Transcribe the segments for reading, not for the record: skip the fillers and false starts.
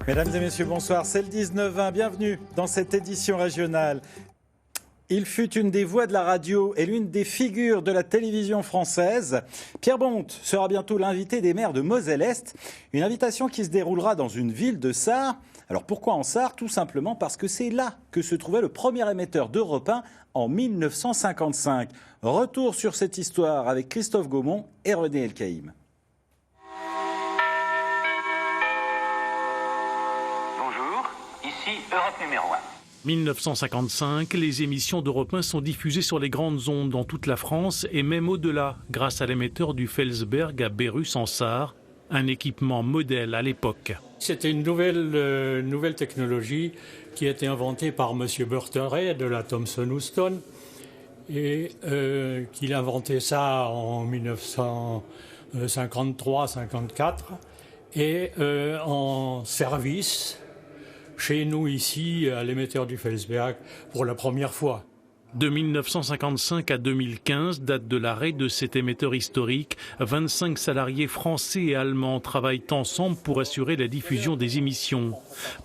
Mesdames et messieurs, bonsoir. C'est le 19-20. Bienvenue dans cette édition régionale. Il fut une des voix de la radio et l'une des figures de la télévision française. Pierre Bonte sera bientôt l'invité des maires de Moselle-Est. Une invitation qui se déroulera dans une ville de Sarre. Alors pourquoi en Sarre? Tout simplement parce que c'est là que se trouvait le premier émetteur d'Europe 1 en 1955. Retour sur cette histoire avec Christophe Gaumont et René Elkaïm. Europe numéro 1. 1955, les émissions d'Europe 1 sont diffusées sur les grandes ondes dans toute la France et même au-delà, grâce à l'émetteur du Felsberg à Bérus en Sarre, un équipement modèle à l'époque. C'était une nouvelle technologie qui a été inventée par M. Burton de la Thomson Houston et qu'il a inventé ça en 1953-54 et en service chez nous ici, à l'émetteur du Felsberg, pour la première fois. De 1955 à 2015, date de l'arrêt de cet émetteur historique, 25 salariés français et allemands travaillent ensemble pour assurer la diffusion des émissions.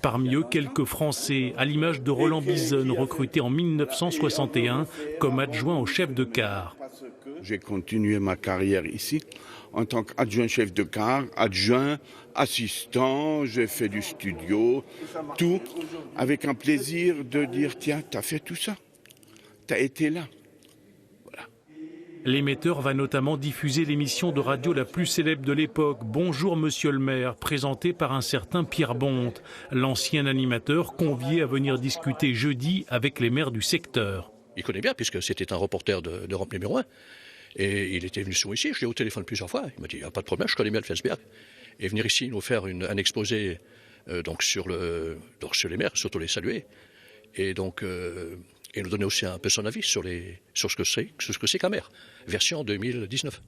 Parmi eux, quelques Français, à l'image de Roland Bison, recruté en 1961 comme adjoint au chef de car. J'ai continué ma carrière ici en tant qu'adjoint chef de car, adjoint, assistant, j'ai fait du studio, tout avec un plaisir de dire tiens, t'as fait tout ça, t'as été là. Voilà. L'émetteur va notamment diffuser l'émission de radio la plus célèbre de l'époque, Bonjour Monsieur le maire, présentée par un certain Pierre Bonte, l'ancien animateur convié à venir discuter jeudi avec les maires du secteur. Il connaît bien puisque c'était un reporter d'Europe numéro 1. Et il était venu souvent ici, je l'ai au téléphone plusieurs fois. Il m'a dit, il n'y a pas de problème, je connais bien le Felsberg. Et venir ici nous faire un exposé sur les maires, surtout les saluer. Et donc, et nous donner aussi un peu son avis sur ce que c'est qu'un maire, version 2019.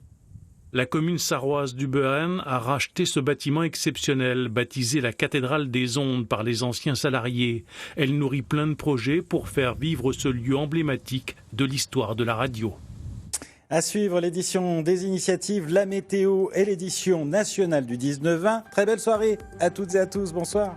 La commune sarroise du Behain a racheté ce bâtiment exceptionnel, baptisé la cathédrale des ondes par les anciens salariés. Elle nourrit plein de projets pour faire vivre ce lieu emblématique de l'histoire de la radio. À suivre l'édition des initiatives, la météo et l'édition nationale du 19-20. Très belle soirée à toutes et à tous. Bonsoir.